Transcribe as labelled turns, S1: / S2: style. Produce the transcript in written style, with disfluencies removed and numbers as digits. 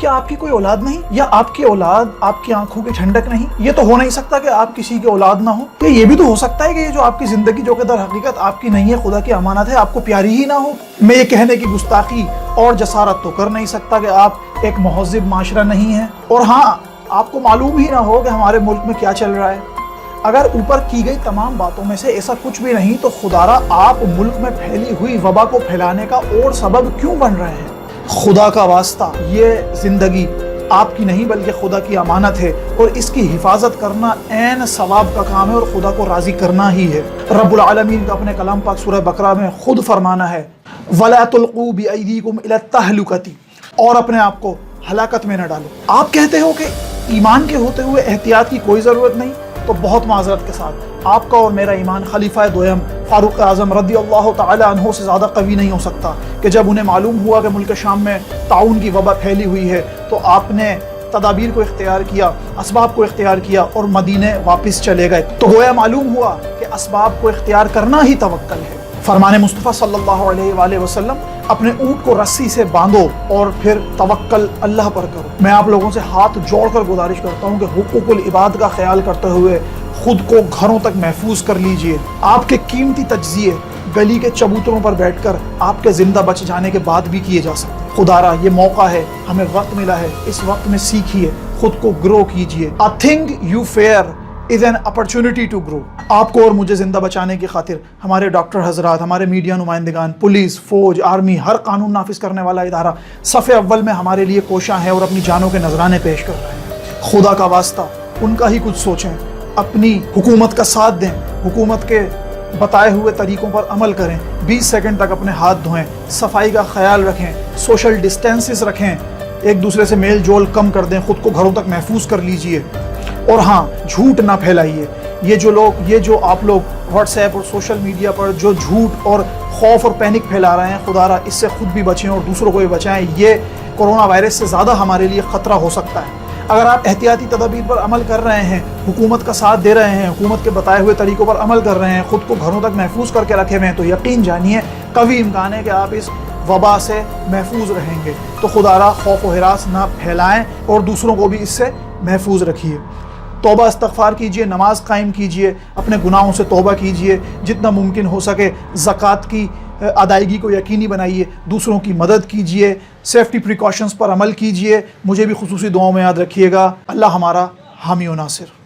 S1: کیا آپ کی کوئی اولاد نہیں، یا آپ کی اولاد آپ کی آنکھوں کی ٹھنڈک نہیں؟ یہ تو ہو نہیں سکتا کہ آپ کسی کی اولاد نہ ہو، کہ یہ بھی تو ہو سکتا ہے کہ یہ جو آپ کی زندگی جو کہ در حقیقت آپ کی نہیں ہے، خدا کی امانت ہے، آپ کو پیاری ہی نہ ہو۔ میں یہ کہنے کی گستاخی اور جسارت تو کر نہیں سکتا کہ آپ ایک مہذب معاشرہ نہیں ہیں، اور ہاں آپ کو معلوم ہی نہ ہو کہ ہمارے ملک میں کیا چل رہا ہے۔ اگر اوپر کی گئی تمام باتوں میں سے ایسا کچھ بھی نہیں تو خدارا آپ ملک میں پھیلی ہوئی وبا کو پھیلانے کا اور سبب کیوں بن رہے ہیں؟ خدا کا واسطہ یہ زندگی آپ کی نہیں بلکہ خدا کی امانت ہے، اور اس کی حفاظت کرنا عین ثواب کا کام ہے اور خدا کو راضی کرنا ہی ہے۔ رب العالمین کا اپنے کلام پاک سورہ بقرہ میں خود فرمانا ہے وَلَا تُلْقُوا بِأَيْدِيكُمْ إِلَى التَّهْلُكَةِ، اور اپنے آپ کو ہلاکت میں نہ ڈالو۔ آپ کہتے ہو کہ ایمان کے ہوتے ہوئے احتیاط کی کوئی ضرورت نہیں، تو بہت معذرت کے ساتھ آپ کا اور میرا ایمان خلیفہ دویم فاروق اعظم رضی اللہ تعالی عنہ سے زیادہ قوی نہیں ہو سکتا کہ جب انہیں معلوم ہوا کہ ملک شام میں طاعون کی وبا پھیلی ہوئی ہے تو آپ نے تدابیر کو اختیار کیا، اسباب کو اختیار کیا اور مدینے واپس چلے گئے۔ تو گویا معلوم ہوا کہ اسباب کو اختیار کرنا ہی توکل ہے۔ فرمان مصطفیٰ صلی اللہ علیہ وآلہ وسلم اپنے اونٹ کو رسی سے باندھو اور پھر توکل اللہ پر کرو۔ میں آپ لوگوں سے ہاتھ جوڑ کر گزارش کرتا ہوں کہ حقوق العباد کا خیال کرتے ہوئے خود کو گھروں تک محفوظ کر لیجئے۔ آپ کے قیمتی تجزیے گلی کے چبوتروں پر بیٹھ کر آپ کے زندہ بچ جانے کے بعد بھی کیے جا سکتے ہیں۔ خدارا یہ موقع ہے، ہمیں وقت ملا ہے، اس وقت میں سیکھیے، خود کو گرو کیجئے۔ A thing you fear is an opportunity to grow۔ آپ کو اور مجھے زندہ بچانے کی خاطر ہمارے ڈاکٹر حضرات، ہمارے میڈیا نمائندگان، پولیس، فوج، آرمی، ہر قانون نافذ کرنے والا ادارہ صف اول میں ہمارے لیے کوشاں ہے اور اپنی جانوں کے نذرانے پیش کر رہے ہیں۔ خدا کا واسطہ ان کا ہی کچھ سوچیں، اپنی حکومت کا ساتھ دیں، حکومت کے بتائے ہوئے طریقوں پر عمل کریں، 20 سیکنڈ تک اپنے ہاتھ دھوئیں، صفائی کا خیال رکھیں، سوشل ڈسٹینسز رکھیں، ایک دوسرے سے میل جول کم کر دیں، خود کو گھروں تک محفوظ کر لیجئے۔ اور ہاں، جھوٹ نہ پھیلائیے۔ یہ جو آپ لوگ واٹس ایپ اور سوشل میڈیا پر جو جھوٹ اور خوف اور پینک پھیلا رہے ہیں، خدارا اس سے خود بھی بچیں اور دوسروں کو بھی بچائیں۔ یہ کرونا وائرس سے زیادہ ہمارے لیے خطرہ ہو سکتا ہے۔ اگر آپ احتیاطی تدابیر پر عمل کر رہے ہیں، حکومت کا ساتھ دے رہے ہیں، حکومت کے بتائے ہوئے طریقوں پر عمل کر رہے ہیں، خود کو گھروں تک محفوظ کر کے رکھے ہوئے ہیں، تو یقین جانیے قوی امکان ہے کہ آپ اس وبا سے محفوظ رہیں گے۔ تو خدارا خوف و ہراس نہ پھیلائیں اور دوسروں کو بھی اس سے محفوظ رکھیے۔ توبہ استغفار کیجئے، نماز قائم کیجئے، اپنے گناہوں سے توبہ کیجئے، جتنا ممکن ہو سکے زکوٰۃ کی ادائیگی کو یقینی بنائیے، دوسروں کی مدد کیجئے، سیفٹی پریکاشنز پر عمل کیجئے۔ مجھے بھی خصوصی دعاؤں میں یاد رکھیے گا۔ اللہ ہمارا حامی و ناصر۔